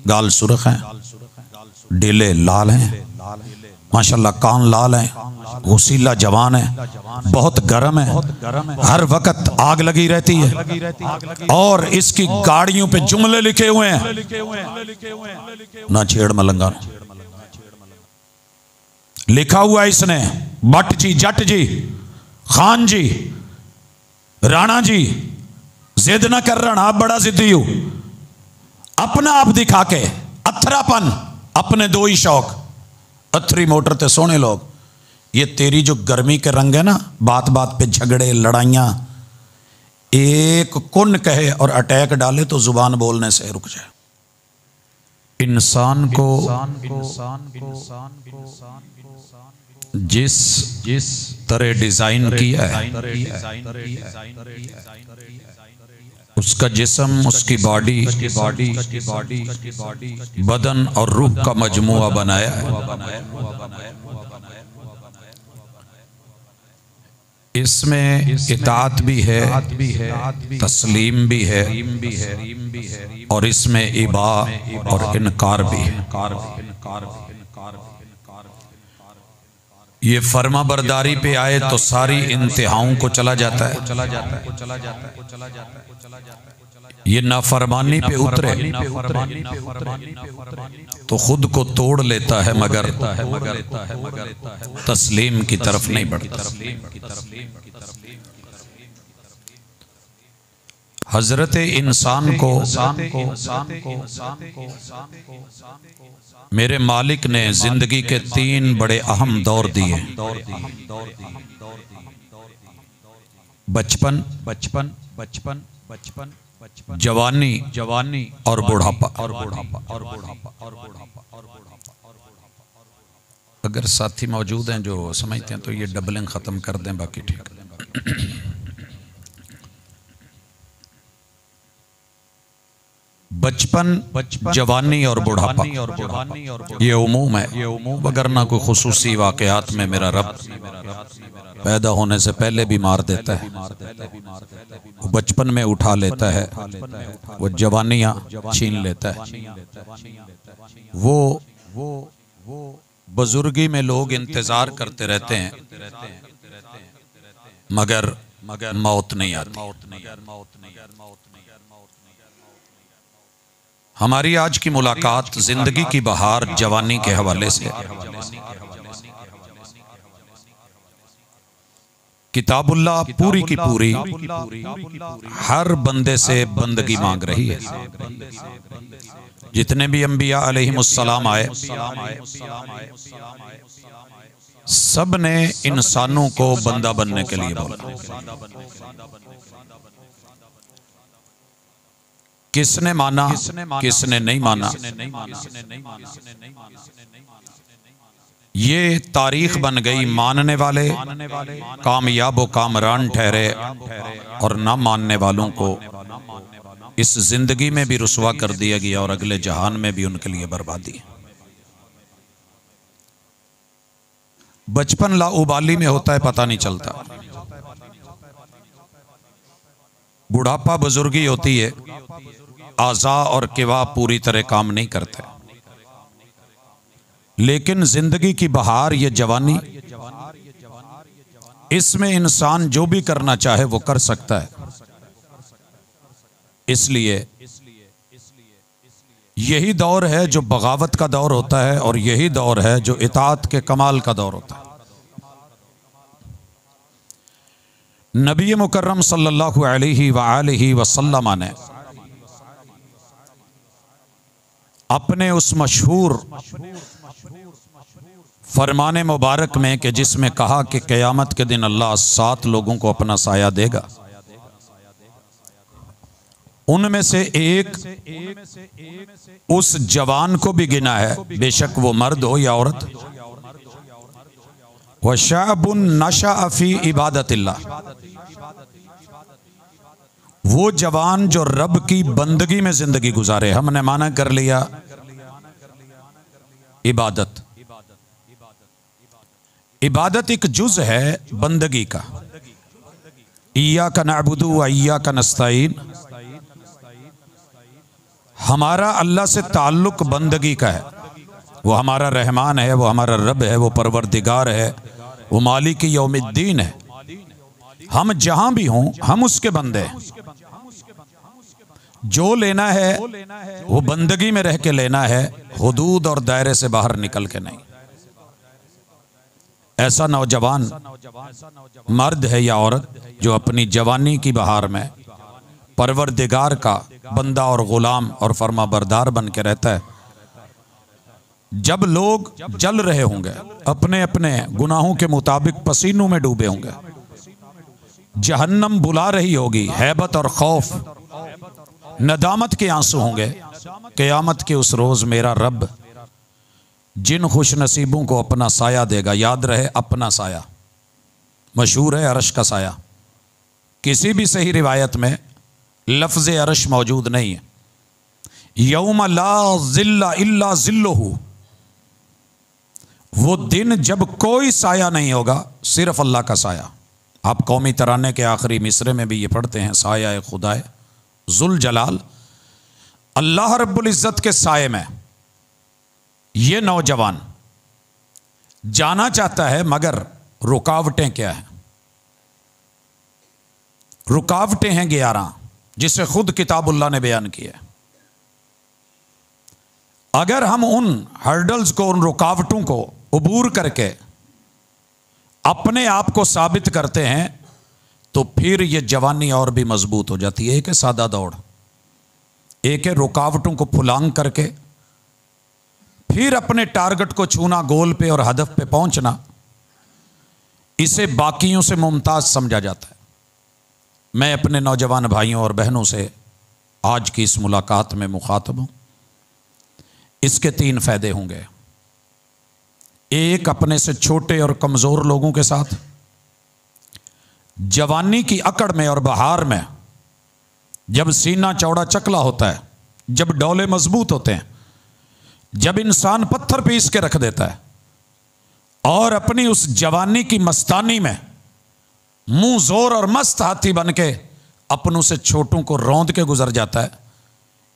گال سرخ ہیں، ڈیلے لال ہیں، ماشاءاللہ کان لال ہیں، غسیلہ جوان ہے، بہت گرم ہے، ہر وقت آگ لگی رہتی ہے، اور اس کی گاڑیوں پہ جملے لکھے ہوئے ہیں، نہ چھیڑ ملنگا، لکھا ہوا ہے اس نے، بٹ جی، جٹ جی، خان جی، رانا جی، زد نہ کر رہا بڑا زدی ہوں، اپنا آپ دکھا کے اتھرا پن، اپنے دو ہی شوق، اتھری موٹر تے سونے لوگ، یہ تیری جو گرمی کے رنگ ہے نا، بات بات پہ جھگڑے لڑائیاں، ایک کن کہے اور اٹیک ڈالے تو زبان بولنے سے رک جائے۔ انسان کو جس طرح ڈیزائن کیا ہے، اس کا جسم، اس کی باڈی، بدن اور روح کا مجموعہ بنایا ہے، اس میں اطاعت بھی ہے، تسلیم بھی ہے، اور اس میں ابا اور انکار بھی ہے۔ یہ فرما برداری پہ آئے تو ساری انتہاؤں کو چلا جاتا ہے، یہ نافرمانی پہ اترے تو خود کو توڑ لیتا ہے، مگر تسلیم کی طرف نہیں بڑھتا۔ حضرت انسان کو میرے مالک نے زندگی کے 3 بڑے اہم دور دیے، بچپن، جوانی اور بڑھاپا۔ اگر ساتھی موجود ہیں جو سمجھتے ہیں تو یہ ڈبلنگ ختم کر دیں، باقی ٹھیک ہے۔ بچپن، جوانی اور بڑھاپا یہ عموم ہے، وگرنہ کوئی خصوصی واقعات میں میرا رب پیدا ہونے سے پہلے بھی مار دیتا ہے، وہ بچپن میں اٹھا لیتا ہے، وہ جوانیاں چھین لیتا ہے، وہ بزرگی میں لوگ انتظار کرتے رہتے ہیں مگر موت نہیں آتی۔ ہماری آج کی ملاقات زندگی کی بہار جوانی کے حوالے سے، کتاب اللہ پوری کی پوری ہر بندے سے بندگی مانگ رہی ہے۔ جتنے بھی انبیاء علیہم السلام آئے، سب نے انسانوں کو بندہ بننے کے لیے بولا۔ کس نے مانا، کس نے نہیں مانا، یہ تاریخ بن گئی۔ ماننے والے کامیاب و کامران ٹھہرے، اور نہ ماننے والوں کو اس زندگی میں بھی رسوا کر دیا گیا، اور اگلے جہان میں بھی ان کے لیے بربادی۔ بچپن لاابالی میں ہوتا ہے، پتہ نہیں چلتا، بڑھاپا بزرگی ہوتی ہے، اعضاء اور کیوا پوری طرح کام نہیں کرتے، لیکن زندگی کی بہار یہ جوانی، اس میں انسان جو بھی کرنا چاہے وہ کر سکتا ہے۔ اس لیے یہی دور ہے جو بغاوت کا دور ہوتا ہے، اور یہی دور ہے جو اطاعت کے کمال کا دور ہوتا ہے۔ نبی مکرم صلی اللہ علیہ وآلہ وسلم نے اپنے اس مشہور فرمان مبارک میں کہ جس میں کہا کہ قیامت کے دن اللہ 7 لوگوں کو اپنا سایہ دے گا، ان میں سے ایک اس جوان کو بھی گنا ہے، بے شک وہ مرد ہو یا عورت، وَشَعْبٌ نَشَأَ فِي عِبَادَةِ اللَّهِ، وہ جوان جو رب کی بندگی میں زندگی گزارے۔ ہم نے معنی کر لیا عبادت، عبادت ایک جز ہے بندگی کا، ایاک نعبد و ایاک نستعین، ہمارا اللہ سے تعلق بندگی کا ہے، وہ ہمارا رحمان ہے، وہ ہمارا رب ہے، وہ پروردگار ہے، وہ مالک یوم الدین ہے۔ ہم جہاں بھی ہوں ہم اس کے بندے ہیں، جو لینا ہے وہ بندگی میں رہ کے لینا ہے، حدود اور دائرے سے باہر نکل کے نہیں۔ ایسا نوجوان مرد ہے یا عورت جو اپنی جوانی کی بہار میں پروردگار کا بندہ اور غلام اور فرما بردار بن کے رہتا ہے، جب لوگ جل رہے ہوں گے، اپنے اپنے گناہوں کے مطابق پسینوں میں ڈوبے ہوں گے، جہنم بلا رہی ہوگی، ہیبت اور خوف ندامت کے آنسو ہوں گے، قیامت کے اس روز میرا رب جن خوش نصیبوں کو اپنا سایہ دے گا، یاد رہے اپنا سایہ، مشہور ہے عرش کا سایہ، کسی بھی صحیح روایت میں لفظ عرش موجود نہیں ہے۔ یوم لا ظل الا ظلہ، وہ دن جب کوئی سایہ نہیں ہوگا صرف اللہ کا سایہ۔ آپ قومی ترانے کے آخری مصرے میں بھی یہ پڑھتے ہیں، سایہ خدائے ذوالجلال، اللہ رب العزت کے سائے میں یہ نوجوان جانا چاہتا ہے، مگر رکاوٹیں کیا ہیں؟ رکاوٹیں ہیں 11، جسے خود کتاب اللہ نے بیان کیا ہے۔ اگر ہم ان ہرڈلز کو، ان رکاوٹوں کو عبور کر کے اپنے آپ کو ثابت کرتے ہیں تو پھر یہ جوانی اور بھی مضبوط ہو جاتی ہے۔ ایک ہے سادہ دوڑ، ایک ہے رکاوٹوں کو پھلانگ کر کے پھر اپنے ٹارگٹ کو چھونا، گول پہ اور ہدف پہ پہنچنا، اسے باقیوں سے ممتاز سمجھا جاتا ہے۔ میں اپنے نوجوان بھائیوں اور بہنوں سے آج کی اس ملاقات میں مخاطب ہوں۔ اس کے 3 فائدے ہوں گے۔ ایک، اپنے سے چھوٹے اور کمزور لوگوں کے ساتھ جوانی کی اکڑ میں اور بہار میں، جب سینہ چوڑا چکلا ہوتا ہے، جب ڈولے مضبوط ہوتے ہیں، جب انسان پتھر پیس کے رکھ دیتا ہے اور اپنی اس جوانی کی مستانی میں منہ زور اور مست ہاتھی بن کے اپنوں سے چھوٹوں کو روند کے گزر جاتا ہے،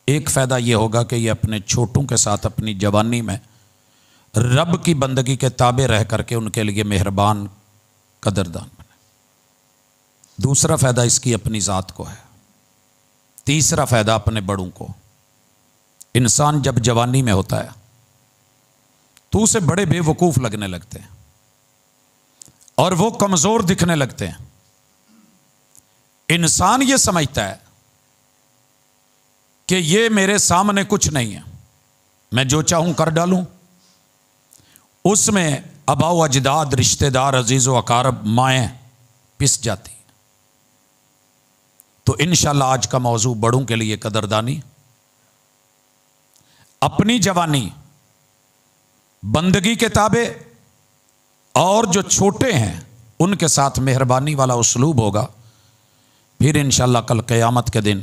ایک فائدہ یہ ہوگا کہ یہ اپنے چھوٹوں کے ساتھ اپنی جوانی میں رب کی بندگی کے تابع رہ کر کے ان کے لیے مہربان، قدردان بنے۔ دوسرا فائدہ اس کی اپنی ذات کو ہے۔ تیسرا فائدہ اپنے بڑوں کو۔ انسان جب جوانی میں ہوتا ہے تو اسے بڑے بے وقوف لگنے لگتے ہیں اور وہ کمزور دکھنے لگتے ہیں۔ انسان یہ سمجھتا ہے کہ یہ میرے سامنے کچھ نہیں ہے، میں جو چاہوں کر ڈالوں۔ اس میں آبا و اجداد، رشتہ دار، عزیز و اقارب، مائیں پس جاتی ہیں۔ تو انشاءاللہ آج کا موضوع بڑوں کے لیے قدردانی، اپنی جوانی بندگی کے تابع، اور جو چھوٹے ہیں ان کے ساتھ مہربانی والا اسلوب ہوگا۔ پھر انشاءاللہ کل قیامت کے دن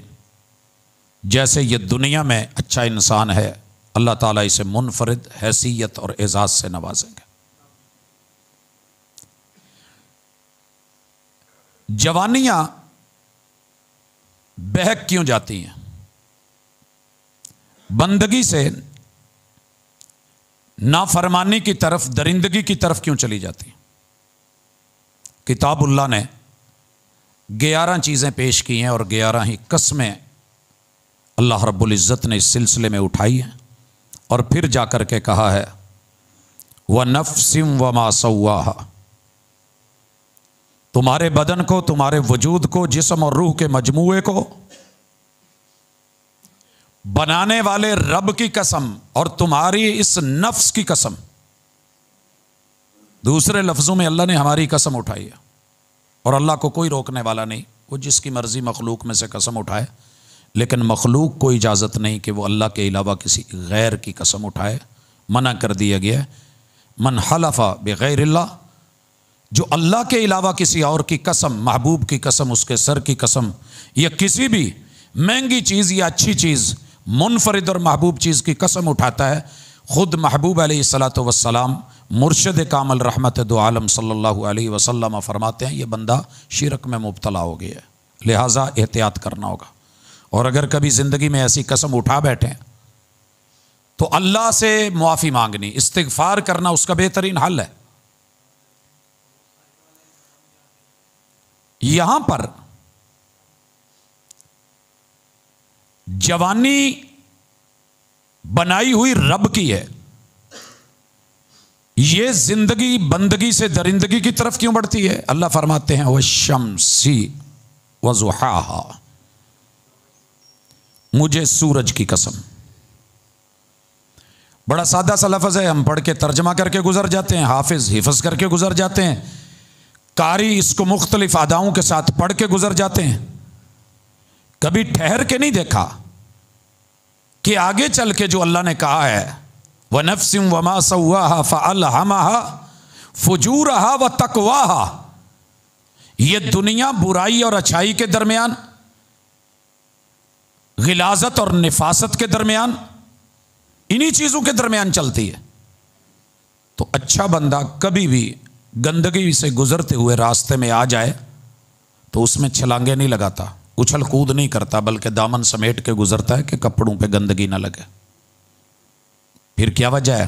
جیسے یہ دنیا میں اچھا انسان ہے، اللہ تعالیٰ اسے منفرد حیثیت اور اعزاز سے نوازیں گے۔ جوانیاں بہک کیوں جاتی ہیں؟ بندگی سے نافرمانی کی طرف، درندگی کی طرف کیوں چلی جاتی ہیں؟ کتاب اللہ نے 11 چیزیں پیش کی ہیں اور 11 ہی قسمیں اللہ رب العزت نے اس سلسلے میں اٹھائی ہیں، اور پھر جا کر کے کہا ہے وَنَفْسٍ وَمَا سَوَّاهَا، تمہارے بدن کو، تمہارے وجود کو، جسم اور روح کے مجموعے کو بنانے والے رب کی قسم اور تمہاری اس نفس کی قسم۔ دوسرے لفظوں میں اللہ نے ہماری قسم اٹھائی ہے، اور اللہ کو کوئی روکنے والا نہیں، وہ جس کی مرضی مخلوق میں سے قسم اٹھائے، لیکن مخلوق کو اجازت نہیں کہ وہ اللہ کے علاوہ کسی غیر کی قسم اٹھائے، منع کر دیا گیا ہے۔ من حلف بغیر اللہ، جو اللہ کے علاوہ کسی اور کی قسم، محبوب کی قسم، اس کے سر کی قسم، یا کسی بھی مہنگی چیز یا اچھی چیز، منفرد اور محبوب چیز کی قسم اٹھاتا ہے، خود محبوب علیہ الصلاۃ والسلام، مرشد کامل رحمت دو عالم صلی اللہ علیہ وسلم فرماتے ہیں یہ بندہ شرک میں مبتلا ہو گیا ہے، لہٰذا احتیاط کرنا ہوگا۔ اور اگر کبھی زندگی میں ایسی قسم اٹھا بیٹھیں تو اللہ سے معافی مانگنی، استغفار کرنا اس کا بہترین حل ہے۔ یہاں پر جوانی بنائی ہوئی رب کی ہے، یہ زندگی بندگی سے درندگی کی طرف کیوں بڑھتی ہے؟ اللہ فرماتے ہیں وَالشَّمْسِ وَضُحَاهَا، مجھے سورج کی قسم۔ بڑا سادہ سا لفظ ہے، ہم پڑھ کے ترجمہ کر کے گزر جاتے ہیں، حافظ حفظ کر کے گزر جاتے ہیں، قاری اس کو مختلف اداؤں کے ساتھ پڑھ کے گزر جاتے ہیں، کبھی ٹھہر کے نہیں دیکھا کہ آگے چل کے جو اللہ نے کہا ہے وَنَفْسٍ وَمَا سَوَّاهَا فَأَلْهَمَهَا فُجُورَهَا وَتَقْوَاهَا، یہ دنیا برائی اور اچھائی کے درمیان، غلاظت اور نفاست کے درمیان، انہی چیزوں کے درمیان چلتی ہے۔ تو اچھا بندہ کبھی بھی گندگی سے گزرتے ہوئے راستے میں آ جائے تو اس میں چھلانگے نہیں لگاتا، اچھل کود نہیں کرتا، بلکہ دامن سمیٹ کے گزرتا ہے کہ کپڑوں پہ گندگی نہ لگے۔ پھر کیا وجہ ہے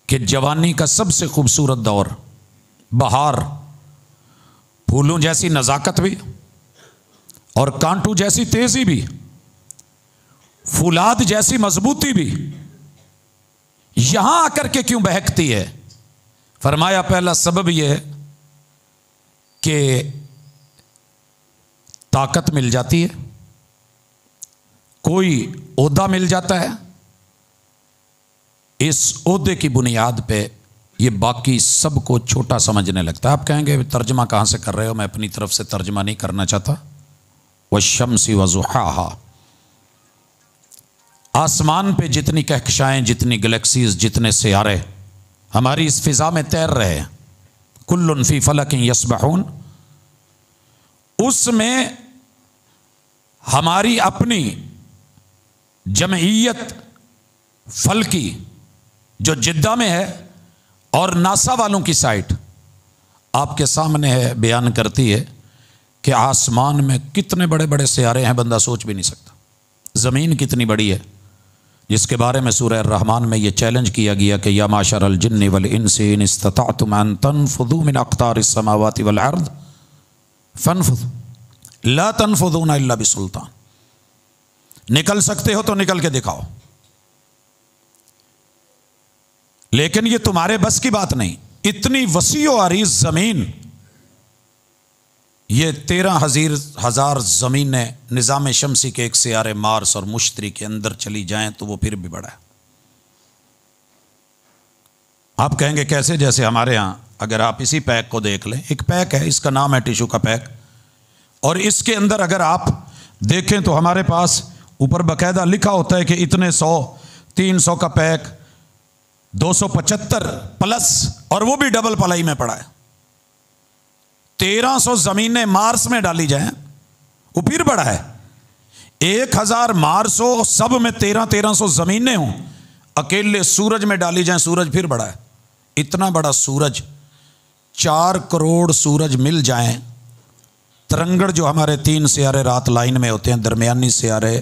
کہ جوانی کا سب سے خوبصورت دور، بہار، پھولوں جیسی نزاکت بھی اور کانٹوں جیسی تیزی بھی، فولاد جیسی مضبوطی بھی، یہاں آ کر کے کیوں بہکتی ہے؟ فرمایا پہلا سبب یہ ہے کہ طاقت مل جاتی ہے، کوئی عہدہ مل جاتا ہے، اس عہدے کی بنیاد پہ یہ باقی سب کو چھوٹا سمجھنے لگتا ہے۔ آپ کہیں گے ترجمہ کہاں سے کر رہے ہو؟ میں اپنی طرف سے ترجمہ نہیں کرنا چاہتا۔ وَالشَّمْسِ وَضُحَاهَا، آسمان پہ جتنی کہکشائیں، جتنی گلیکسیز، جتنے سیارے ہماری اس فضا میں تیر رہے ہیں، کل فی فلک یسبحون، اس میں ہماری اپنی جمعیت فلکی جو جدہ میں ہے اور ناسا والوں کی سائٹ آپ کے سامنے ہے، بیان کرتی ہے کہ آسمان میں کتنے بڑے بڑے سیارے ہیں، بندہ سوچ بھی نہیں سکتا۔ زمین کتنی بڑی ہے، جس کے بارے میں سورہ الرحمن میں یہ چیلنج کیا گیا کہ یا معشر الجن والانس ان استطعتم ان تنفذوا من اقطار السماوات والارض فانفذوا لا تنفذون الا بسلطان، نکل سکتے ہو تو نکل کے دکھاؤ، لیکن یہ تمہارے بس کی بات نہیں۔ اتنی وسیع و عریض زمین، یہ 13,000 زمینیں نظام شمسی کے ایک سیارے مارس اور مشتری کے اندر چلی جائیں تو وہ پھر بھی بڑا ہے۔ آپ کہیں گے کیسے؟ جیسے ہمارے ہاں اگر آپ اسی پیک کو دیکھ لیں، ایک پیک ہے، اس کا نام ہے ٹیشو کا پیک، اور اس کے اندر اگر آپ دیکھیں تو ہمارے پاس اوپر باقاعدہ لکھا ہوتا ہے کہ اتنے 100، 300 کا پیک، 275 پلس، اور وہ بھی ڈبل پلائی میں پڑا ہے۔ 1300 زمینیں مارس میں ڈالی جائیں وہ پھر بڑا ہے، 1000 مارس ہو، سب میں 1300 زمینیں ہوں، اکیلے سورج میں ڈالی جائیں سورج پھر بڑا ہے۔ اتنا بڑا سورج، 4 کروڑ سورج مل جائیں، ترنگڑ جو ہمارے 3 سیارے رات لائن میں ہوتے ہیں، درمیانی سیارے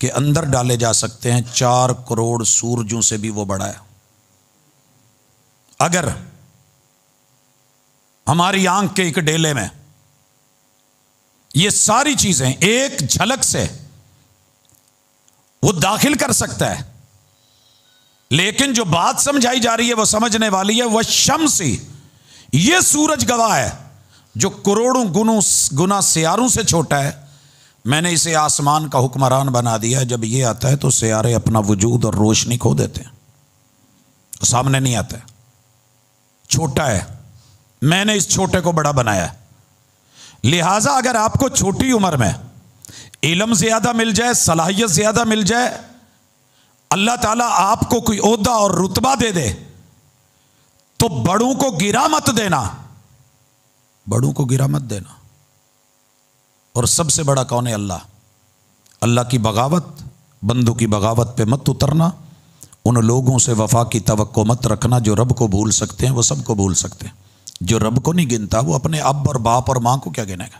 کے اندر ڈالے جا سکتے ہیں، 4 کروڑ سورجوں سے بھی وہ بڑا ہے۔ اگر ہماری آنکھ کے ایک ڈیلے میں یہ ساری چیزیں ایک جھلک سے وہ داخل کر سکتا ہے، لیکن جو بات سمجھائی جا رہی ہے وہ سمجھنے والی ہے۔ وہ شمسی، یہ سورج گواہ ہے جو کروڑوں گنا سیاروں سے چھوٹا ہے، میں نے اسے آسمان کا حکمران بنا دیا۔ جب یہ آتا ہے تو سیارے اپنا وجود اور روشنی کھو دیتے ہیں، سامنے نہیں آتا ہے، چھوٹا ہے، میں نے اس چھوٹے کو بڑا بنایا ہے۔ لہٰذا اگر آپ کو چھوٹی عمر میں علم زیادہ مل جائے، صلاحیت زیادہ مل جائے، اللہ تعالیٰ آپ کو کوئی عہدہ اور رتبہ دے دے تو بڑوں کو گرا مت دینا، بڑوں کو گرا مت دینا۔ اور سب سے بڑا کون ہے؟ اللہ۔ اللہ کی بغاوت، بندوں کی بغاوت پہ مت اترنا، ان لوگوں سے وفا کی توقع مت رکھنا جو رب کو بھول سکتے ہیں، وہ سب کو بھول سکتے ہیں۔ جو رب کو نہیں گنتا وہ اپنے اب اور باپ اور ماں کو کیا گنے گا؟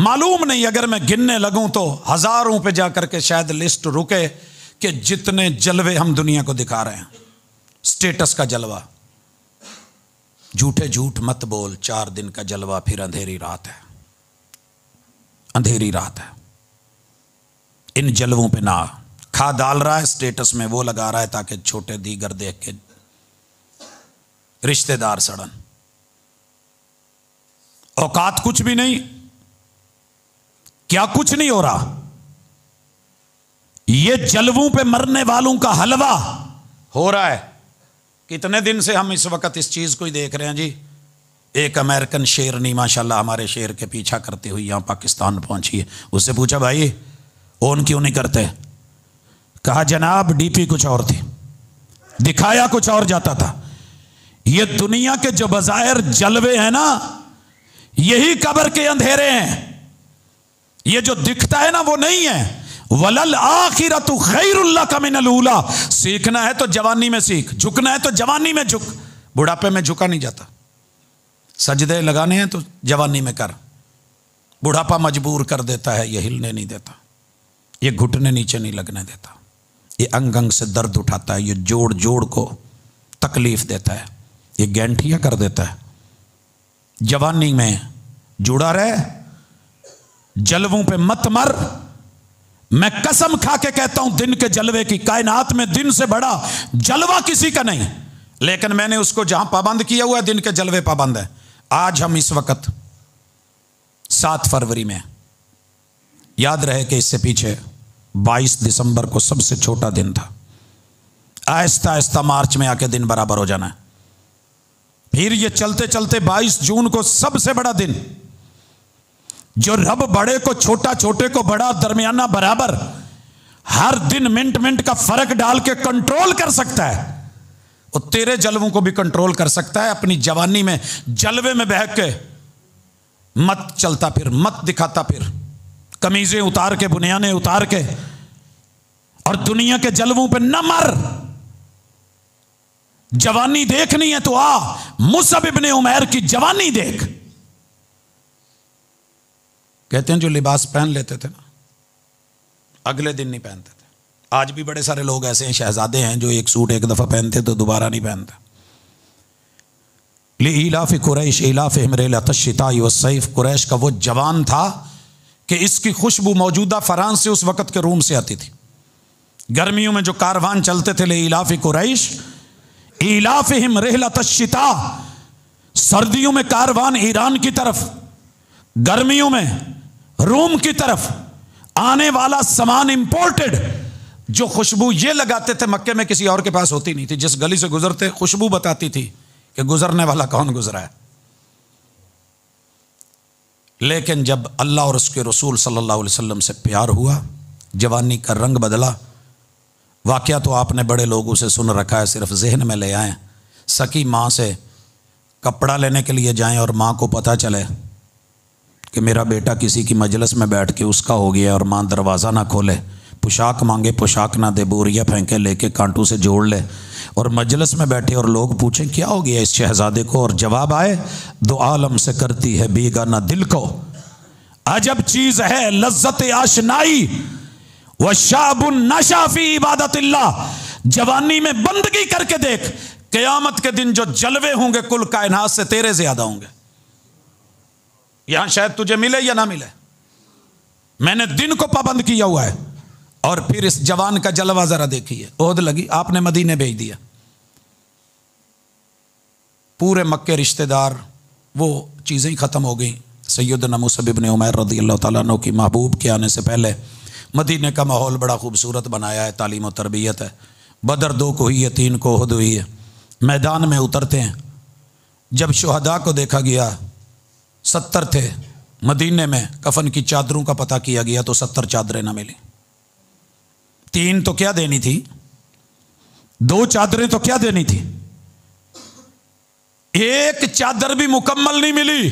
معلوم نہیں اگر میں گننے لگوں تو ہزاروں پہ جا کر کے شاید لسٹ رکے کہ جتنے جلوے ہم دنیا کو دکھا رہے ہیں. سٹیٹس کا جلوہ، جھوٹے جھوٹ مت بول، 4 دن کا جلوہ پھر اندھیری رات ہے، اندھیری رات ہے. ان جلووں پہ نہ کھا ڈال رہا ہے، سٹیٹس میں وہ لگا رہا ہے تاکہ چھوٹے دیگر دیکھ کے رشتہ دار سڑن. اوقات کچھ بھی نہیں، کیا کچھ نہیں ہو رہا. یہ جلووں پہ مرنے والوں کا حلوہ ہو رہا ہے. کتنے دن سے ہم اس وقت اس چیز کو ہی دیکھ رہے ہیں جی. ایک امریکن شیرنی ماشاءاللہ ہمارے شیر کے پیچھا کرتے ہوئی یہاں پاکستان پہنچی ہے. اس سے پوچھا بھائی اون کیوں نہیں کرتے؟ کہا جناب ڈی پی کچھ اور تھی، دکھایا کچھ اور جاتا تھا. یہ دنیا کے جو بظاہر جلوے ہیں نا، یہی قبر کے اندھیرے ہیں. یہ جو دکھتا ہے نا وہ نہیں ہے. وَلَلْآخِرَةُ خَيْرٌ لَكَ مِنَ الْأُولَىٰ. سیکھنا ہے تو جوانی میں سیکھ، جھکنا ہے تو جوانی میں جھک. بڑھاپے میں جھکا نہیں جاتا. سجدے لگانے ہیں تو جوانی میں کر. بڑھاپا مجبور کر دیتا ہے، یہ ہلنے نہیں دیتا، یہ گھٹنے نیچے نہیں لگنے دیتا، یہ انگ انگ سے درد اٹھاتا ہے، یہ جوڑ جوڑ کو تکلیف دیتا ہے، یہ گینٹھیاں کر دیتا ہے. جوانی میں جڑا رہے، جلووں پہ مت مر. میں قسم کھا کے کہتا ہوں دن کے جلوے کی، کائنات میں دن سے بڑا جلوہ کسی کا نہیں. لیکن میں نے اس کو جہاں پابند کیا ہوا ہے، دن کے جلوے پابند ہے. آج ہم اس وقت 7 فروری میں، یاد رہے کہ اس سے پیچھے 22 دسمبر کو سب سے چھوٹا دن تھا. آہستہ آہستہ مارچ میں آ کے دن برابر ہو جانا ہے. پھر یہ چلتے چلتے 22 جون کو سب سے بڑا دن. جو رب بڑے کو چھوٹا، چھوٹے کو بڑا، درمیانہ برابر، ہر دن منٹ منٹ کا فرق ڈال کے کنٹرول کر سکتا ہے، وہ تیرے جلووں کو بھی کنٹرول کر سکتا ہے. اپنی جوانی میں جلوے میں بہک کے مت چلتا پھر، مت دکھاتا پھر، قمیضیں اتار کے، بنیانیں اتار کے، اور دنیا کے جلووں پہ نہ مر. جوانی دیکھنی ہے تو آ، مصعب ابن عمیر کی جوانی دیکھ. کہتے ہیں جو لباس پہن لیتے تھے نا، اگلے دن نہیں پہنتے تھے. آج بھی بڑے سارے لوگ ایسے ہیں، شہزادے ہیں، جو ایک سوٹ ایک دفعہ پہنتے تو دوبارہ نہیں پہنتے. لِإِيلَافِ قُرَيْشٍ إِيلَافِهِمْ رِحْلَةَ الشِّتَاءِ وَالصَّيْفِ. قریش کا وہ جوان تھا کہ اس کی خوشبو موجودہ فرانس سے، اس وقت کے روم سے آتی تھی. گرمیوں میں جو کاروان چلتے تھے، لِإِيلَافِ قُرَيْشٍ إِيلَافِهِمْ رِحْلَةَ الشِّتَاءِ، سردیوں میں کاروان ایران کی طرف، گرمیوں میں روم کی طرف آنے والا سامان امپورٹڈ. جو خوشبو یہ لگاتے تھے مکے میں کسی اور کے پاس ہوتی نہیں تھی. جس گلی سے گزرتے خوشبو بتاتی تھی کہ گزرنے والا کون گزرا ہے. لیکن جب اللہ اور اس کے رسول صلی اللہ علیہ وسلم سے پیار ہوا، جوانی کا رنگ بدلا. واقعہ تو آپ نے بڑے لوگوں سے سن رکھا ہے، صرف ذہن میں لے آئیں. سکی ماں سے کپڑا لینے کے لیے جائیں اور ماں کو پتہ چلے کہ میرا بیٹا کسی کی مجلس میں بیٹھ کے اس کا ہو گیا، اور ماں دروازہ نہ کھولے، پوشاک مانگے پوشاک نہ دے، بوریا پھینکے لے کے کانٹوں سے جوڑ لے، اور مجلس میں بیٹھے اور لوگ پوچھیں کیا ہو گیا اس شہزادے کو، اور جواب آئے دو عالم سے کرتی ہے بیگانہ دل کو. عجب چیز ہے لذت آشنائی، وشعب نشا فی عبادت اللہ. جوانی میں بندگی کر کے دیکھ، قیامت کے دن جو جلوے ہوں گے کل کائنات سے تیرے زیادہ ہوں گے. یہاں شاید تجھے ملے یا نہ ملے، میں نے دن کو پابند کیا ہوا ہے. اور پھر اس جوان کا جلوہ ذرا دیکھیے. عہد لگی، آپ نے مدینے بھیج دیا، پورے مکے رشتہ دار، وہ چیزیں ختم ہو گئیں. سیدنا مصعب ابن عمیر رضی اللہ تعالیٰ عنہ کی محبوب کے آنے سے پہلے مدینے کا ماحول بڑا خوبصورت بنایا ہے، تعلیم و تربیت ہے. بدر 2 کو ہوئی ہے، 3 کو احد ہوئی ہے. میدان میں اترتے ہیں، جب شہداء کو دیکھا گیا 70 تھے مدینے میں، کفن کی چادروں کا پتہ کیا گیا تو 70 چادریں نہ ملی. 3 تو کیا دینی تھی، 2 چادریں تو کیا دینی تھی، 1 چادر بھی مکمل نہیں ملی.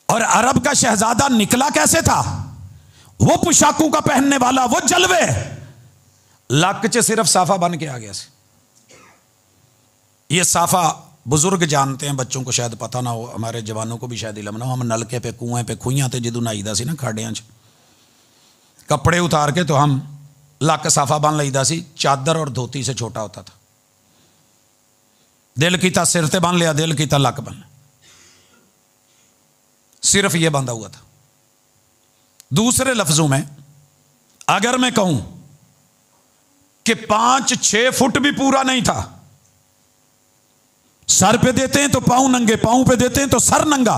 اور عرب کا شہزادہ نکلا کیسے تھا، وہ پوشاکوں کا پہننے والا، وہ جلوے، لک چ صرف صافہ بن کے آ گیا سی. یہ صافہ بزرگ جانتے ہیں, بچوں کو شاید پتہ نہ ہو, ہمارے جوانوں کو بھی شاید علم نہ ہو. ہم نلکے پہ کنویں پہ کھوئیاں تے جدو نہائیدا سی نا کھاڈیاں چ, کپڑے اتار کے تو ہم لک صافا بن لئیدا سی, چادر اور دھوتی سے چھوٹا ہوتا تھا. دل کیتا سر تے بن لیا, دل کیتا لک بن, صرف یہ باندھا ہوا تھا. دوسرے لفظوں میں اگر میں کہوں کہ 5-6 فٹ بھی پورا نہیں تھا, سر پہ دیتے ہیں تو پاؤں ننگے, پاؤں پہ دیتے ہیں تو سر ننگا.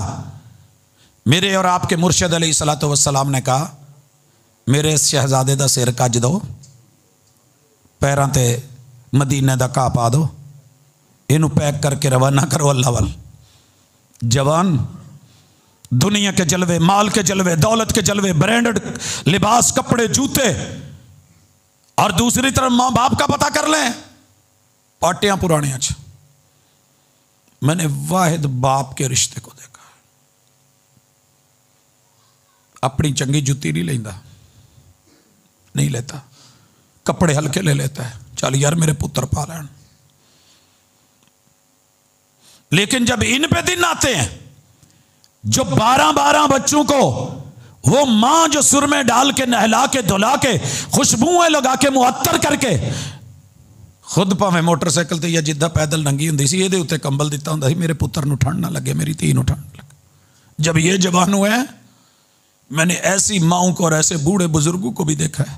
میرے اور آپ کے مرشد علیہ الصلوۃ والسلام نے کہا میرے اس شہزادے دا سر کج دو, پیراں تے مدینے دا گھا پا دو, اینو پیک کر کے روانہ کرو اللہ وال. جوان دنیا کے جلوے, مال کے جلوے, دولت کے جلوے, برانڈڈ لباس, کپڑے, جوتے, اور دوسری طرف ماں باپ کا پتہ کر لیں پاٹیاں پرانے. اچھا میں نے واحد باپ کے رشتے کو دیکھا, اپنی چنگی جتی نہیں لیندا, نہیں لیتا, کپڑے ہلکے لے لیتا ہے, چل یار میرے پتر پا لین. لیکن جب ان پہ دن آتے ہیں جو 12 بچوں کو وہ ماں جو سرمے ڈال کے نہلا کے دھلا کے خوشبوئیں لگا کے معطر کر کے خود پاویں موٹر سائیکل تے یا جدہ پیدل ننگی ہوندی سی, یہ دے اتے کمبل دیتا ہوندا سی میرے پتر نو ٹھنڈ نہ لگے, میری تھی نو ٹھنڈ لگے. جب یہ جوان ہوئے ہیں میں نے ایسی ماؤں کو اور ایسے بوڑھے بزرگوں کو بھی دیکھا ہے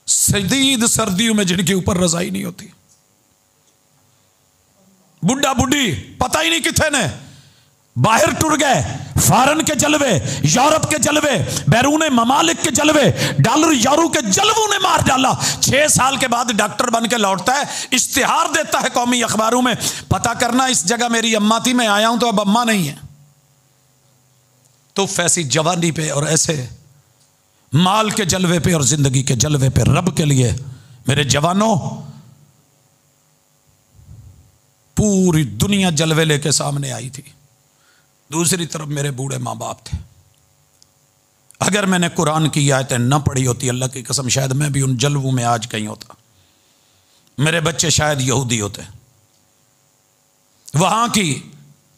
شدید سردیوں میں جن کے اوپر رضائی نہیں ہوتی, بڈھا بڈھی پتہ ہی نہیں کتنے نے باہر ٹر گئے. فارن کے جلوے, یورپ کے جلوے, بیرون ممالک کے جلوے, ڈالر یورو کے جلووں نے مار ڈالا. 6 سال کے بعد ڈاکٹر بن کے لوٹتا ہے, اشتہار دیتا ہے قومی اخباروں میں, پتہ کرنا اس جگہ میری اماں تھی, میں آیا ہوں تو اب اماں نہیں ہے. تو ایسی جوانی پہ اور ایسے مال کے جلوے پہ اور زندگی کے جلوے پہ رب کے لیے میرے جوانوں پوری دنیا جلوے لے کے سامنے آئی تھی. دوسری طرف میرے بوڑھے ماں باپ تھے. اگر میں نے قرآن کی آیتیں نہ پڑھی ہوتی اللہ کی قسم شاید میں بھی ان جلووں میں آج کہیں ہوتا, میرے بچے شاید یہودی ہوتے, وہاں کی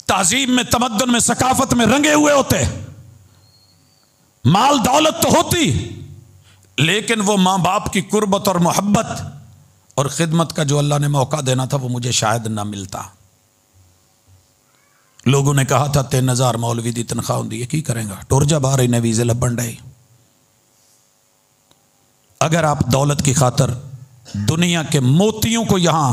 تہذیب میں, تمدن میں, ثقافت میں رنگے ہوئے ہوتے. مال دولت تو ہوتی لیکن وہ ماں باپ کی قربت اور محبت اور خدمت کا جو اللہ نے موقع دینا تھا وہ مجھے شاید نہ ملتا. لوگوں نے کہا تھا 3000 مولوی دی تنخواہ ہوندی ہے, کی کریں گا, ٹور جا باہر انہیں ویزے لبن ڈے. اگر آپ دولت کی خاطر دنیا کے موتیوں کو یہاں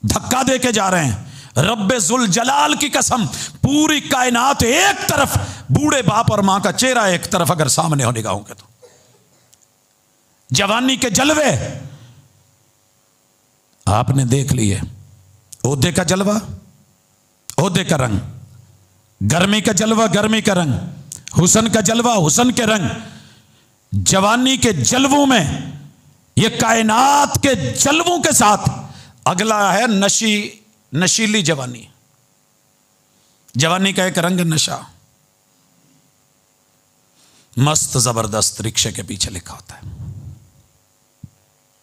دھکا دے کے جا رہے ہیں, رب ذوالجلال کی قسم پوری کائنات ایک طرف, بوڑھے باپ اور ماں کا چہرہ ایک طرف اگر سامنے ہو نگاہوں کے, تو جوانی کے جلوے آپ نے دیکھ لیے. عہدے کا جلوہ عہدے کا رنگ, گرمی کا جلوہ گرمی کا رنگ, حسن کا جلوہ حسن کے رنگ. جوانی کے جلووں میں یہ کائنات کے جلووں کے ساتھ اگلا ہے نشیلی جوانی. جوانی کا ایک رنگ نشہ, مست زبردست رکشے کے پیچھے لکھا ہوتا ہے,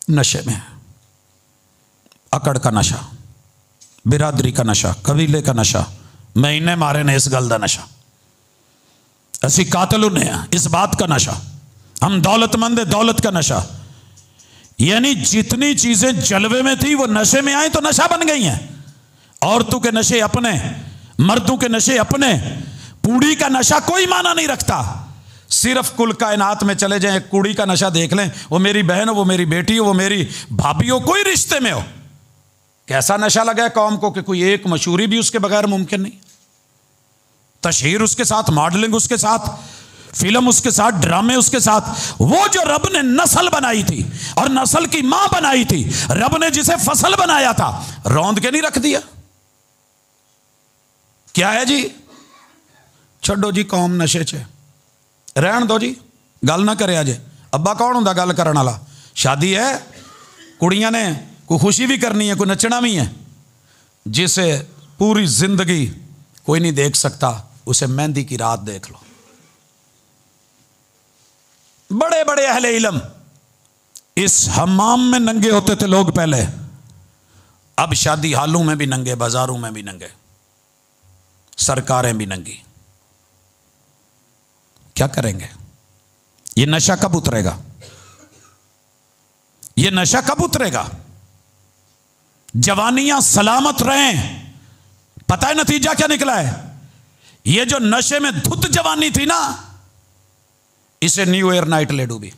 نشے میں اکڑ کا نشہ, برادری کا نشہ, قبیلے کا نشہ, مہینے مارے نے اس گل دا نشہ, اسی قاتل نے اس بات کا نشہ, ہم دولت مند دولت کا نشہ. یعنی جتنی چیزیں جلوے میں تھی وہ نشے میں آئیں تو نشہ بن گئی ہیں. عورتوں کے نشے اپنے, مردوں کے نشے اپنے. پوڑی کا نشہ کوئی معنی نہیں رکھتا, صرف کل کائنات میں چلے جائیں ایک کوڑی کا نشہ دیکھ لیں, وہ میری بہن ہو, وہ میری بیٹی ہو, وہ میری بھابھی ہو, کوئی رشتے میں ہو, کیسا نشہ لگا ہے قوم کو کہ کوئی ایک مشہوری بھی اس کے بغیر ممکن نہیں. تشہیر اس کے ساتھ, ماڈلنگ اس کے ساتھ, فلم اس کے ساتھ, ڈرامے اس کے ساتھ. وہ جو رب نے نسل بنائی تھی اور نسل کی ماں بنائی تھی, رب نے جسے فصل بنایا تھا روند کے نہیں رکھ دیا. کیا ہے جی, چھڈو جی قوم نشے چ رہن دو جی, گل نہ کرے آجے. ابا کون ہوں گل کرن والا؟ شادی ہے, کڑیاں نے کوئی خوشی بھی کرنی ہے, کوئی نچنا بھی ہے. جسے پوری زندگی کوئی نہیں دیکھ سکتا اسے مہندی کی رات دیکھ لو. بڑے بڑے اہل علم اس حمام میں ننگے ہوتے تھے لوگ پہلے, اب شادی حالوں میں بھی ننگے، بازاروں میں بھی ننگے، سرکاریں بھی ننگی. کیا کریں گے؟ یہ نشہ کب اترے گا؟ یہ نشہ کب اترے گا؟ جوانیاں سلامت رہیں. پتہ ہے نتیجہ کیا نکلا ہے؟ یہ جو نشے میں دھت جوانی تھی نا، اسے نیو ایئر نائٹ لے ڈوبی.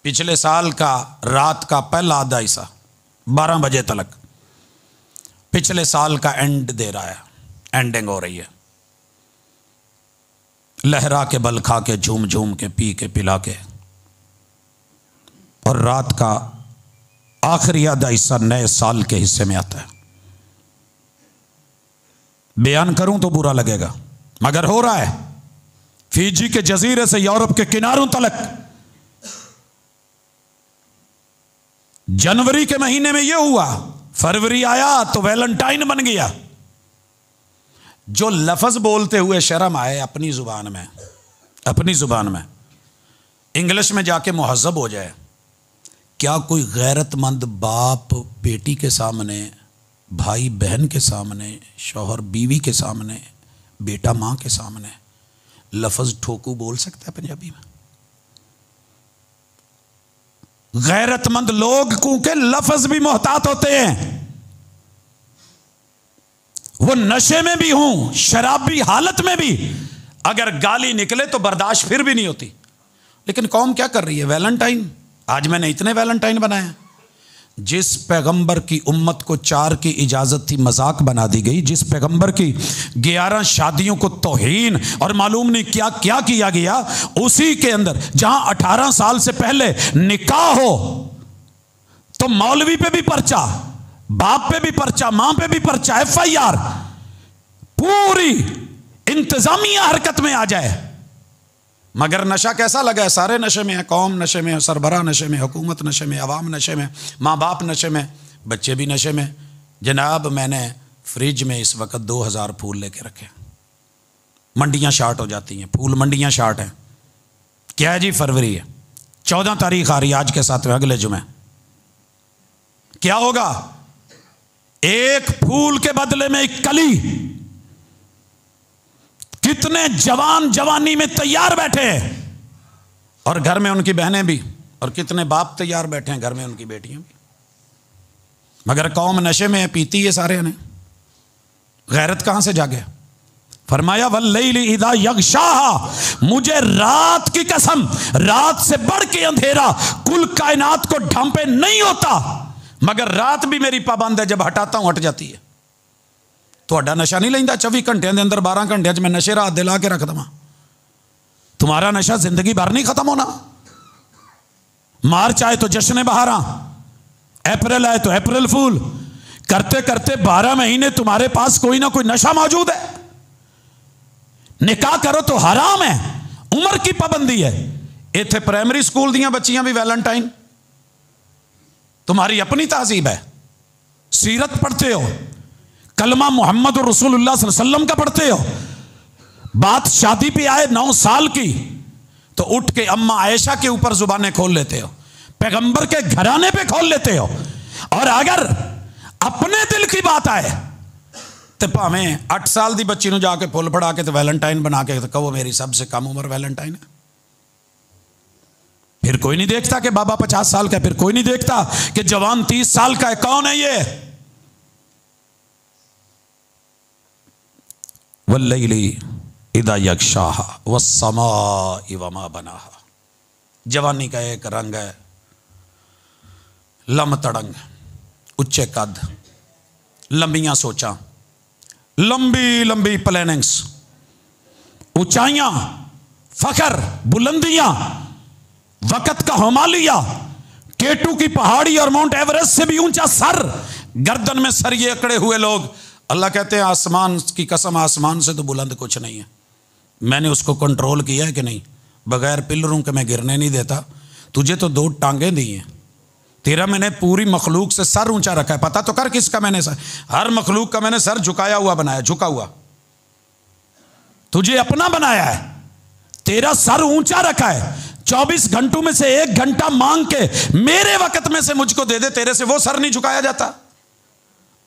پچھلے سال کا رات کا پہلا آدھا حصہ 12 بجے تلک پچھلے سال کا اینڈ دے رہا ہے، اینڈنگ ہو رہی ہے. لہرا کے بل کھا کے جھوم جھوم کے پی کے پلا کے، اور رات کا آخری آدھا حصہ نئے سال کے حصے میں آتا ہے. بیان کروں تو برا لگے گا مگر ہو رہا ہے. فیجی کے جزیرے سے یورپ کے کناروں تلک جنوری کے مہینے میں یہ ہوا، فروری آیا تو ویلنٹائن بن گیا. جو لفظ بولتے ہوئے شرم آئے اپنی زبان میں، اپنی زبان میں، انگلش میں جا کے مہذب ہو جائے. کیا کوئی غیرت مند باپ بیٹی کے سامنے، بھائی بہن کے سامنے، شوہر بیوی کے سامنے، بیٹا ماں کے سامنے لفظ ٹھوکو بول سکتا ہے پنجابی میں؟ غیرت مند لوگ کیونکہ لفظ بھی محتاط ہوتے ہیں. وہ نشے میں بھی ہوں، شرابی حالت میں بھی اگر گالی نکلے تو برداشت پھر بھی نہیں ہوتی. لیکن قوم کیا کر رہی ہے؟ ویلنٹائن. آج میں نے اتنے ویلنٹائن بنائے ہیں. جس پیغمبر کی امت کو 4 کی اجازت تھی مذاق بنا دی گئی. جس پیغمبر کی 11 شادیوں کو توہین اور معلوم نہیں کیا کیا کیا گیا. اسی کے اندر جہاں 18 سال سے پہلے نکاح ہو تو مولوی پہ بھی پرچہ، باپ پہ بھی پرچہ، ماں پہ بھی پرچہ، FIR، پوری انتظامیہ حرکت میں آ جائے. مگر نشہ کیسا لگا ہے؟ سارے نشے میں ہیں. قوم نشے میں، سربراہ نشے میں، حکومت نشے میں، عوام نشے میں، ماں باپ نشے میں، بچے بھی نشے میں. جناب میں نے فریج میں اس وقت 2000 پھول لے کے رکھے. منڈیاں شارٹ ہو جاتی ہیں، پھول منڈیاں شارٹ ہیں. کیا ہے جی؟ فروری ہے، 14 تاریخ آ رہی ہے آج کے ساتھ اگلے جمعے. کیا ہوگا؟ ایک پھول کے بدلے میں ایک کلی. کتنے جوان جوانی میں تیار بیٹھے ہیں اور گھر میں ان کی بہنیں بھی، اور کتنے باپ تیار بیٹھے ہیں گھر میں ان کی بیٹیاں بھی. مگر قوم نشے میں پیتی ہے سارے نے. غیرت کہاں سے جاگے؟ فرمایا واللیل اذا یغشاہا، مجھے رات کی قسم، رات سے بڑھ کے اندھیرا کل کائنات کو ڈھانپے نہیں ہوتا مگر رات بھی میری پابند ہے. جب ہٹاتا ہوں ہٹ جاتی ہے. تھوڑا نشہ نہیں لیندا 24 گھنٹے دے اندر 12 گھنٹے میں نشے رات دلا کے رکھ دوں. تمہارا نشہ زندگی بھر نہیں ختم ہونا. مارچ آئے تو جشن بہاراں، اپریل آئے تو اپریل فول، کرتے کرتے 12 مہینے تمہارے پاس کوئی نہ کوئی نشہ موجود ہے. نکاح کرو تو حرام ہے، عمر کی پابندی ہے. ایتھے پرائمری سکول دیاں بچیاں بھی ویلنٹائن. تمہاری اپنی تہذیب ہے. سیرت پڑھتے ہو، کلمہ محمد رسول اللہ صلی اللہ علیہ وسلم کا پڑھتے ہو. بات شادی پہ آئے 9 سال کی تو اٹھ کے اماں عائشہ کے اوپر زبانیں کھول لیتے ہو، پیغمبر کے گھرانے پہ کھول لیتے ہو. اور اگر اپنے دل کی بات آئے تو پاویں 8 سال دی بچی نو جا کے پھول پڑا کے تو ویلنٹائن بنا کے تو کہو میری سب سے کم عمر ویلنٹائن ہے. پھر کوئی نہیں دیکھتا کہ بابا 50 سال کا ہے، پھر کوئی نہیں دیکھتا کہ جوان 30 سال کا ہے. کون ہے یہ؟ واللیل اذا یغشاہا والسماء وما بناہا. جوانی کا ایک رنگ ہے لم تڑنگ، اچے قد، لمبیاں سوچاں، لمبی لمبی پلاننگز، اونچائیاں، فخر، بلندیاں، وقت کا ہمالیہ، کیٹو کی پہاڑی اور ماؤنٹ ایورسٹ سے بھی اونچا سر، گردن میں سریے اکڑے ہوئے لوگ. اللہ کہتے ہیں آسمان کی قسم، آسمان سے تو بلند کچھ نہیں ہے. میں نے اس کو کنٹرول کیا ہے کہ نہیں؟ بغیر پلروں کے میں گرنے نہیں دیتا. تجھے تو 2 ٹانگیں دی ہیں، تیرا میں نے پوری مخلوق سے سر اونچا رکھا ہے. پتہ تو کر کس کا میں نے سر، ہر مخلوق کا میں نے سر جھکایا ہوا بنایا، جھکا ہوا. تجھے اپنا بنایا ہے، تیرا سر اونچا رکھا ہے. 24 گھنٹوں میں سے 1 گھنٹہ مانگ کے میرے وقت میں سے مجھ کو دے دے، تیرے سے وہ سر نہیں جھکایا جاتا.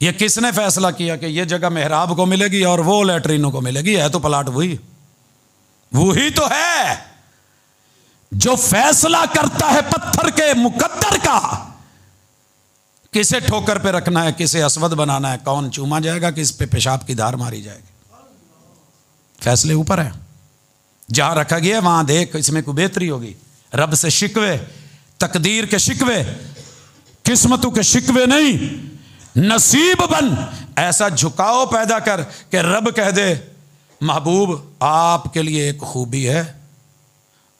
یہ کس نے فیصلہ کیا کہ یہ جگہ محراب کو ملے گی اور وہ لیٹرینوں کو ملے گی؟ ہے تو پلاٹ وہی تو ہے جو فیصلہ کرتا ہے پتھر کے مقدر کا، کسے ٹھوکر پہ رکھنا ہے، کسے اسود بنانا ہے، کون چوما جائے گا، کس پہ پیشاب کی دھار ماری جائے گی، فیصلے اوپر ہیں۔ جہاں رکھا گیا وہاں دیکھ، اس میں کوئی بہتری ہوگی؟ رب سے شکوے، تقدیر کے شکوے، قسمتوں کے شکوے نہیں، نصیب بن، ایسا جھکاؤ پیدا کر کہ رب کہہ دے محبوب آپ کے لیے ایک خوبی ہے،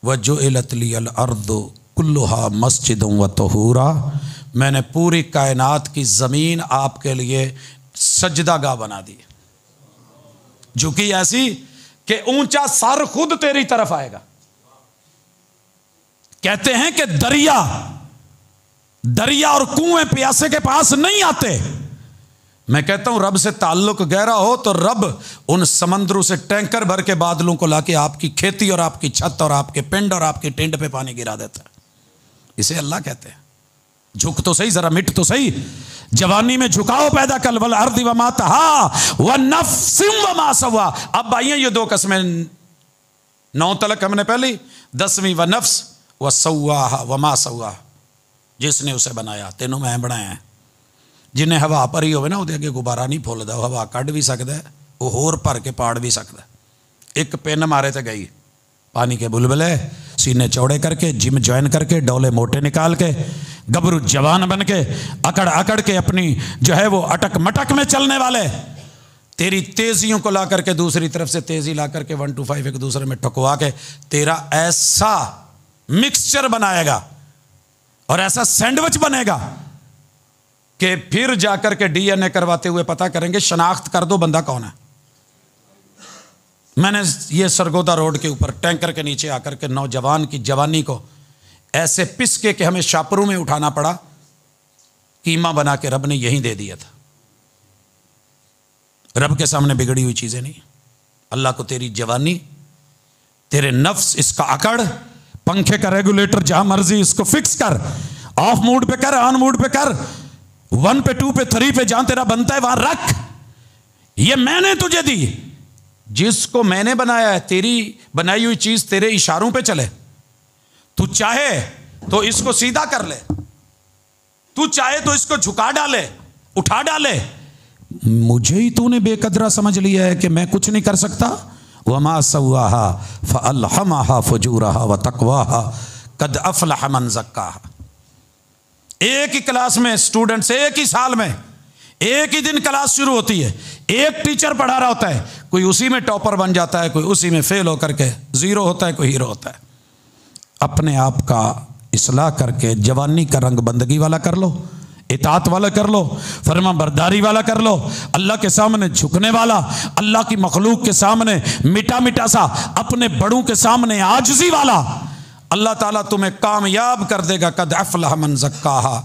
وَجُعِلَتْ لِيَ الْأَرْضُ كُلُّهَا مَسْجِدًا وَطَهُورًا، میں نے پوری کائنات کی زمین آپ کے لیے سجدہ گاہ بنا دی، جھکی ایسی کہ اونچا سر خود تیری طرف آئے گا۔ کہتے ہیں کہ دریا اور کنویں پیاسے کے پاس نہیں آتے۔ میں کہتا ہوں رب سے تعلق گہرا ہو تو رب ان سمندروں سے ٹینکر بھر کے بادلوں کو لا کے آپ کی کھیتی اور آپ کی چھت اور آپ کے پنڈ اور آپ کی ٹینڈ پہ پانی گرا دیتا ہے۔ اسے اللہ کہتے ہیں۔ جھک تو صحیح، ذرا مٹ تو صحیح، جوانی میں جھکاؤ پیدا کر، والارض وما طحاہا ونفس وما سواہا۔ اب آئیے یہ دو قسمیں 9 تلک ہم نے پہلی، 10ویں ونفس وسواہا وما سواہا، جس نے اسے بنایا، تینوں میں بنایا ہیں۔ جنہیں ہوا پری ہوئے نا وہ اگے غبارہ نہیں پھولدا، ہوا کڈ بھی سکتا ہے، وہ ہور بھر کے پاڑ بھی سکتا ہے۔ ایک پن مارے تے گئی، پانی کے بلبلے سینے چوڑے کر کے، جم جوائن کر کے، ڈولے موٹے نکال کے، گبرو جوان بن کے، اکڑ اکڑ کے اپنی جو ہے وہ اٹک مٹک میں چلنے والے، تیری تیزیوں کو لا کر کے دوسری طرف سے تیزی لا کر کے 1 to 5 ایک دوسرے میں ٹھکوا کے تیرا ایسا مکسچر بنائے گا اور ایسا سینڈوچ بنے گا کہ پھر جا کر کے ڈی این اے کرواتے ہوئے پتا کریں گے، شناخت کر دو بندہ کون ہے۔ میں نے یہ سرگودا روڈ کے اوپر ٹینکر کے نیچے آ کر کے نوجوان کی جوانی کو ایسے پس کے کہ ہمیں شاپروں میں اٹھانا پڑا، قیمہ بنا کے رب نے یہیں دے دیا تھا۔ رب کے سامنے بگڑی ہوئی چیزیں نہیں۔ اللہ کو تیری جوانی، تیرے نفس، اس کا اکڑ، پنکھے کا ریگولیٹر جہاں مرضی اس کو فکس کر، آف موڈ پہ کر، آن موڈ پہ کر، 1 پہ 2 پہ 3 پہ جہاں تیرا بنتا ہے وہاں رکھ۔ یہ میں نے تجھے دی، جس کو میں نے بنایا ہے، تیری بنائی ہوئی چیز تیرے اشاروں پہ چلے۔ تو چاہے تو اس کو سیدھا کر لے، تو چاہے تو اس کو جھکا ڈالے، اٹھا ڈالے۔ مجھے ہی تو نے بے قدرہ سمجھ لیا ہے کہ میں کچھ نہیں کر سکتا۔ وما سواها فألهمها فجورها وتقواها قد افلح من زکاها۔ ایک ہی کلاس میں اسٹوڈنٹس، ایک ہی سال میں ایک ہی دن کلاس شروع ہوتی ہے، ایک ٹیچر پڑھا رہا ہوتا ہے، کوئی اسی میں ٹاپر بن جاتا ہے، کوئی اسی میں فیل ہو کر کے 0 ہوتا ہے، کوئی ہیرو ہوتا ہے۔ اپنے آپ کا اصلاح کر کے جوانی کا رنگ بندگی والا کر لو، اطاعت والا کر لو، فرما برداری والا کر لو، اللہ کے سامنے جھکنے والا، اللہ کی مخلوق کے سامنے مٹا مٹا سا، اپنے بڑوں کے سامنے عاجزی والا، اللہ تعالیٰ تمہیں کامیاب کر دے گا۔ قد افلح من زکاہا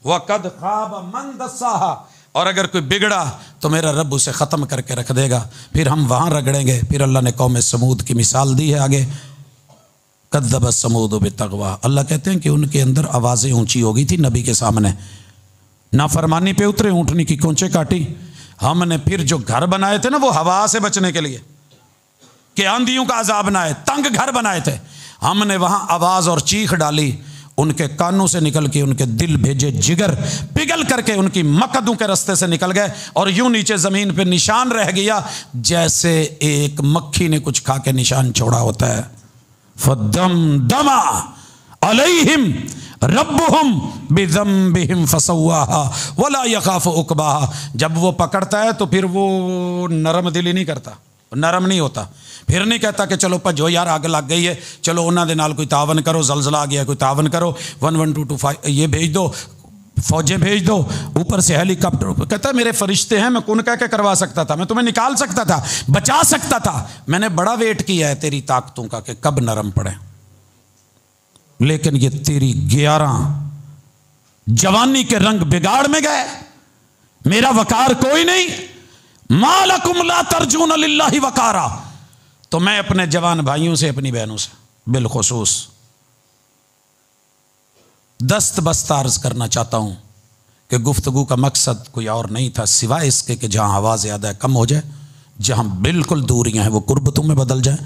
وقد خاب من دساہا۔ اور اگر کوئی بگڑا تو میرا رب اسے ختم کر کے رکھ دے گا۔ پھر ہم وہاں رگڑیں گے۔ پھر اللہ نے قوم سمود کی مثال دی ہے آگے، کذب ثمود بالطغویٰ۔ اللہ کہتے ہیں کہ ان کے اندر آوازیں اونچی ہو گئی تھی نبی کے سامنے، نافرمانی پہ اترے، اونٹنی کی کونچے کاٹی۔ ہم نے پھر جو گھر بنائے تھے نا وہ ہوا سے بچنے کے لیے کہ آندھیوں کا عذاب نہ آئے، تنگ گھر بنائے تھے، ہم نے وہاں آواز اور چیخ ڈالی، ان کے کانوں سے نکل کے ان کے دل بھیجے جگر پگھل کر کے ان کی مقدوں کے رستے سے نکل گئے، اور یوں نیچے زمین پہ نشان رہ گیا جیسے ایک مکھی نے کچھ کھا کے نشان چھوڑا ہوتا ہے۔ فَدَمْدَمَ عَلَيْهِمْ رَبُّهُمْ بِذَنبِهِمْ فَسَوَّاهَا وَلَا يَخَافُ عُقْبَاهَا۔ جب وہ پکڑتا ہے تو پھر وہ نرم دلی نہیں کرتا، نرم نہیں ہوتا، پھر نہیں کہتا کہ چلو بھجو یار آگ لگ گئی ہے، چلو انہاں دے نال کوئی تعاون کرو، زلزلہ آ گیا کوئی تعاون کرو، 11225 یہ بھیج دو، فوجیں بھیج دو، اوپر سے ہیلی کاپٹر۔ کہتا ہے میرے فرشتے ہیں، میں کون کہہ کے کروا سکتا تھا، میں تمہیں نکال سکتا تھا، بچا سکتا تھا، میں نے بڑا ویٹ کیا ہے تیری طاقتوں کا کہ کب نرم پڑے، لیکن یہ تیری 11 جوانی کے رنگ بگاڑ میں گئے، میرا وقار کوئی نہیں۔ ما لکم لا ترجون للہ وقارا۔ تو میں اپنے جوان بھائیوں سے، اپنی بہنوں سے بالخصوص دست بست عرض کرنا چاہتا ہوں کہ گفتگو کا مقصد کوئی اور نہیں تھا سوائے اس کے کہ جہاں آوازیں ادائے کم ہو جائے، جہاں بالکل دوریاں ہیں وہ قربتوں میں بدل جائیں،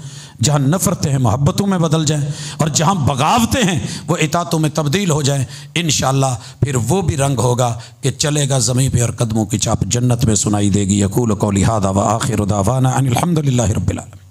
جہاں نفرتیں ہیں محبتوں میں بدل جائیں، اور جہاں بغاوتیں ہیں وہ اطاعتوں میں تبدیل ہو جائیں۔ انشاءاللہ پھر وہ بھی رنگ ہوگا کہ چلے گا زمین پہ اور قدموں کی چاپ جنت میں سنائی دے گی۔ یقول قولی ھذا وآخر دعوانا ان الحمد للہ رب العالمین۔